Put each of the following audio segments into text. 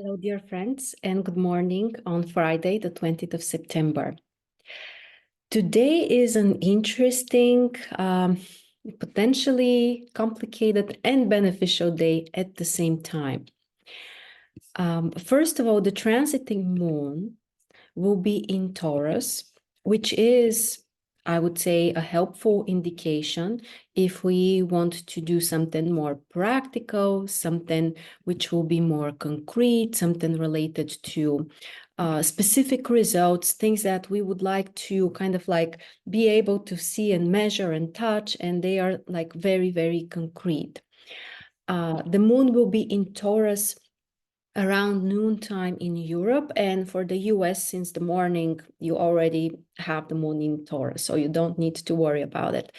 Hello, dear friends, and good morning on Friday, the 20th of September. Today is an interesting, potentially complicated and beneficial day at the same time. First of all, the transiting moon will be in Taurus, which is, I would say, a helpful indication if we want to do something more practical, something which will be more concrete, something related to specific results, things that we would like to kind of like be able to see and measure and touch, and they are like very, very concrete. The moon will be in Taurus around noontime in Europe, and for the US, since the morning, you already have the moon in Taurus, so you don't need to worry about it.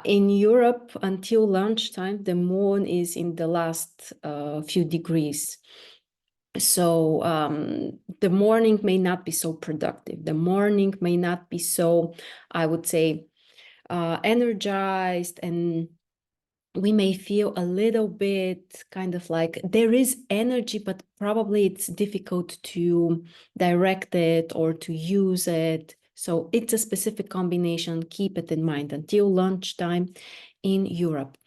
In Europe, until lunchtime, the moon is in the last few degrees. So the morning may not be so productive. The morning may not be so, I would say, energized, and we may feel a little bit kind of like there is energy, but probably it's difficult to direct it or to use it. So it's a specific combination. Keep it in mind until lunchtime in Europe.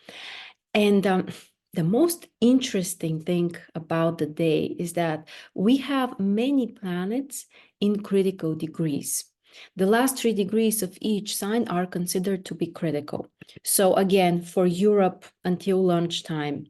And the most interesting thing about the day is that we have many planets in critical degrees. The last 3 degrees of each sign are considered to be critical. So again, for Europe until lunchtime,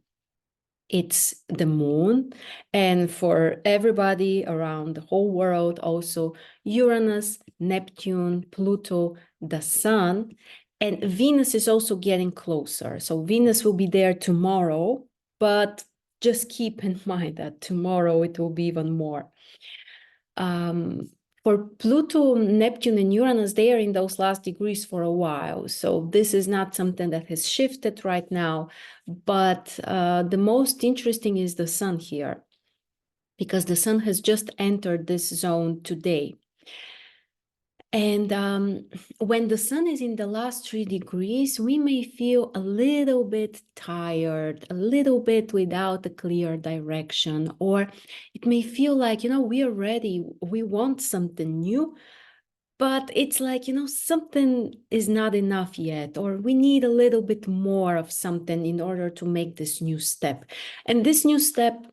it's the moon. And for everybody around the whole world, also Uranus, Neptune, Pluto, the sun. And Venus is also getting closer. So Venus will be there tomorrow, but just keep in mind that tomorrow it will be even more. For Pluto, Neptune, and Uranus, they are in those last degrees for a while. So this is not something that has shifted right now. But the most interesting is the sun here, because the sun has just entered this zone today. And when the sun is in the last 3 degrees, we may feel a little bit tired, a little bit without a clear direction, or it may feel like, we are ready, we want something new, but it's like, something is not enough yet, or we need a little bit more of something in order to make this new step. And this new step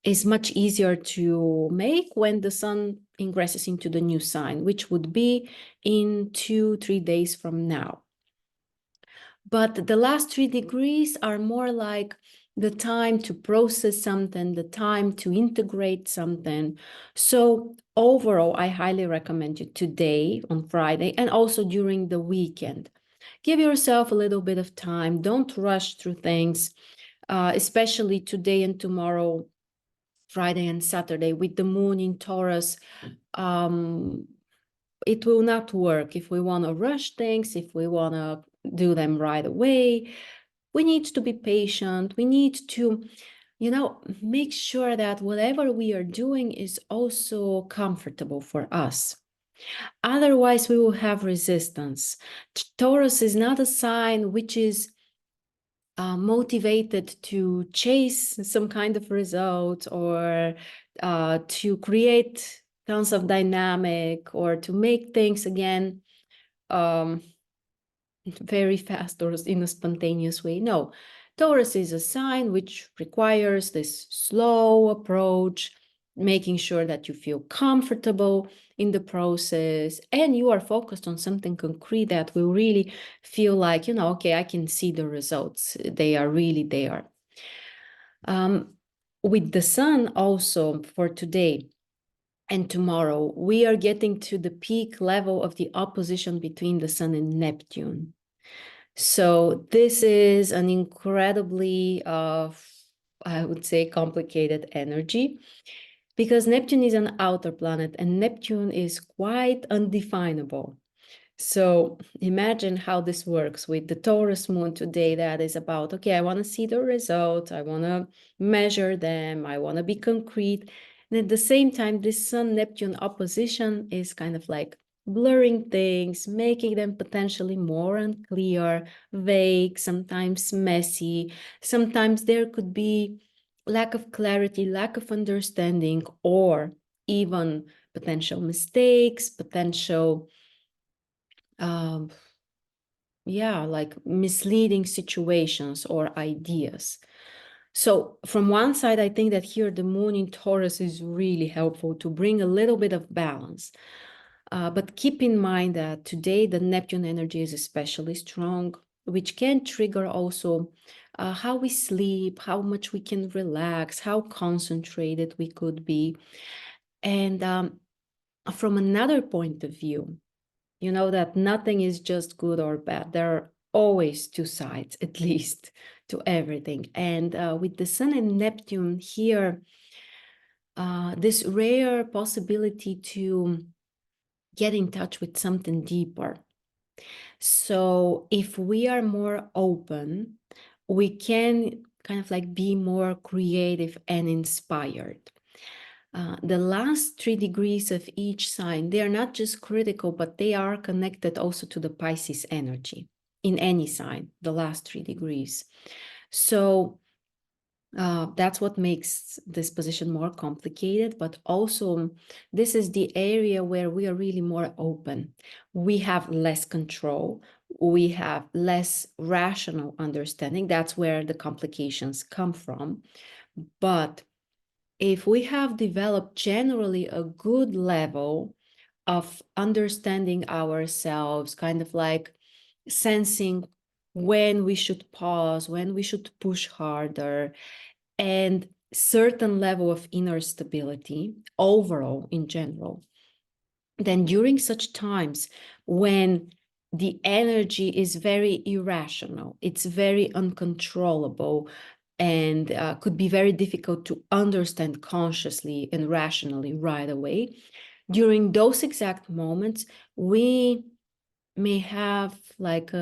is much easier to make when the sun ingresses into the new sign, which would be in 2-3 days from now. But the last 3 degrees are more like the time to process something, the time to integrate something. So overall, I highly recommend you today on Friday and also during the weekend. Give yourself a little bit of time. Don't rush through things, especially today and tomorrow, Friday and Saturday, with the moon in Taurus. It will not work if we want to rush things, if we want to do them right away. We need to be patient. We need to, make sure that whatever we are doing is also comfortable for us. Otherwise, we will have resistance. Taurus is not a sign which is motivated to chase some kind of result, or to create tons of dynamic, or to make things again very fast or in a spontaneous way. No, Taurus is a sign which requires this slow approach, making sure that you feel comfortable in the process and you are focused on something concrete that will really feel like, okay, I can see the results. They are really there. With the sun also for today and tomorrow, we are getting to the peak level of the opposition between the sun and Neptune. So this is an incredibly, I would say, complicated energy, because Neptune is an outer planet and Neptune is quite undefinable. So imagine how this works with the Taurus moon today that is about, okay, I want to see the results, I want to measure them, I want to be concrete. And at the same time, this Sun-Neptune opposition is kind of like blurring things, making them potentially more unclear, vague, sometimes messy. Sometimes there could be lack of clarity, lack of understanding, or even potential mistakes, potential, like misleading situations or ideas. So from one side, I think that here the moon in Taurus is really helpful to bring a little bit of balance. But keep in mind that today the Neptune energy is especially strong, which can trigger also how we sleep, how much we can relax, how concentrated we could be. And from another point of view, you know that nothing is just good or bad. There are always two sides, at least, to everything. And with the Sun and Neptune here, this rare possibility to get in touch with something deeper. So if we are more open, we can kind of like be more creative and inspired. The last 3 degrees of each sign, they are not just critical, but they are connected also to the Pisces energy in any sign, the last 3 degrees. So that's what makes this position more complicated, but also this is the area where we are really more open. We have less control. We have less rational understanding. That's where the complications come from. But if we have developed generally a good level of understanding ourselves, kind of like sensing when we should pause, when we should push harder, and certain level of inner stability overall in general, then during such times when the energy is very irrational, it's very uncontrollable, and could be very difficult to understand consciously and rationally right away, during those exact moments, we may have like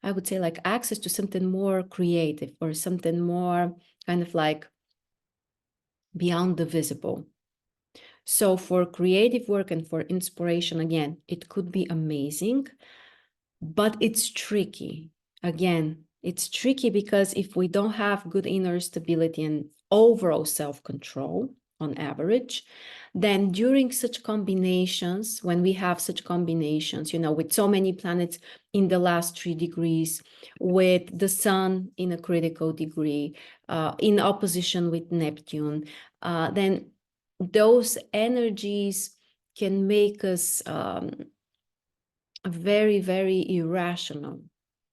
I would say like access to something more creative or something more kind of like beyond the visible. So for creative work and for inspiration, again, it could be amazing, but it's tricky. Again, it's tricky because if we don't have good inner stability and overall self-control on average, then during such combinations, when we have such combinations, you know, with so many planets in the last 3 degrees, with the sun in a critical degree, in opposition with Neptune, then those energies can make us very, very irrational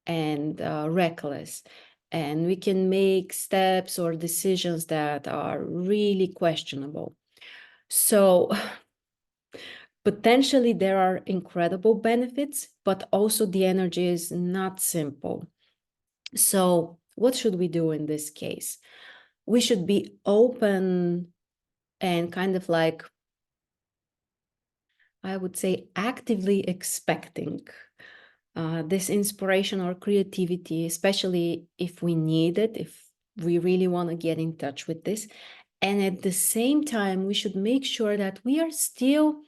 and reckless. And we can make steps or decisions that are really questionable. So potentially there are incredible benefits, but also the energy is not simple. So what should we do in this case? We should be open and kind of like, I would say, actively expecting this inspiration or creativity, especially if we need it, if we really want to get in touch with this. And at the same time, we should make sure that we are still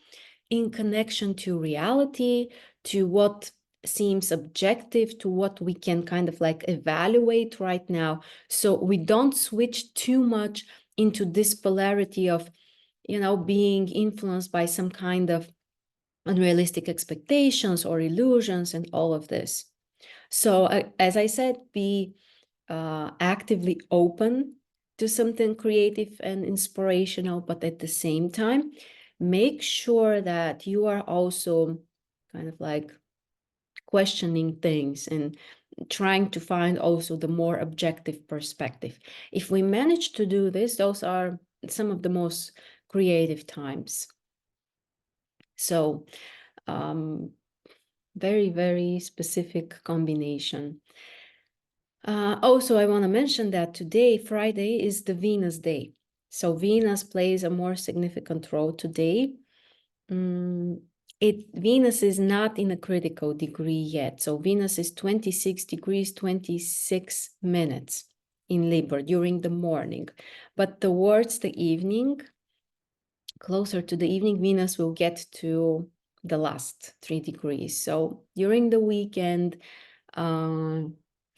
in connection to reality, to what seems objective, to what we can kind of like evaluate right now. So we don't switch too much into this polarity of, you know, being influenced by some kind of unrealistic expectations or illusions and all of this. So as I said, be actively open to something creative and inspirational, but at the same time, make sure that you are also kind of like questioning things and trying to find also the more objective perspective. If we manage to do this, those are some of the most creative times. So very, very specific combination. Also, I want to mention that today, Friday, is the Venus day. So Venus plays a more significant role today. Venus is not in a critical degree yet. So Venus is 26 degrees, 26 minutes in Libra during the morning. But towards the evening, closer to the evening, Venus will get to the last 3 degrees. So during the weekend,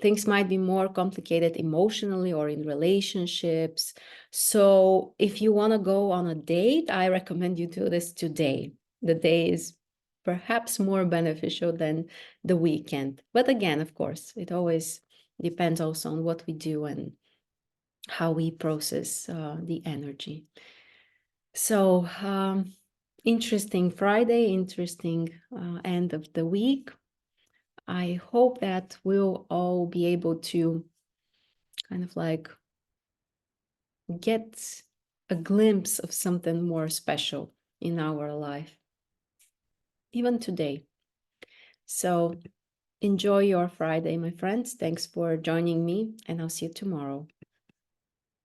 Things might be more complicated emotionally or in relationships. So if you want to go on a date, I recommend you do this today. The day is perhaps more beneficial than the weekend. But again, of course, it always depends also on what we do and how we process the energy. So interesting Friday, interesting end of the week. I hope that we'll all be able to kind of like get a glimpse of something more special in our life, even today. So enjoy your Friday, my friends. Thanks for joining me, and I'll see you tomorrow.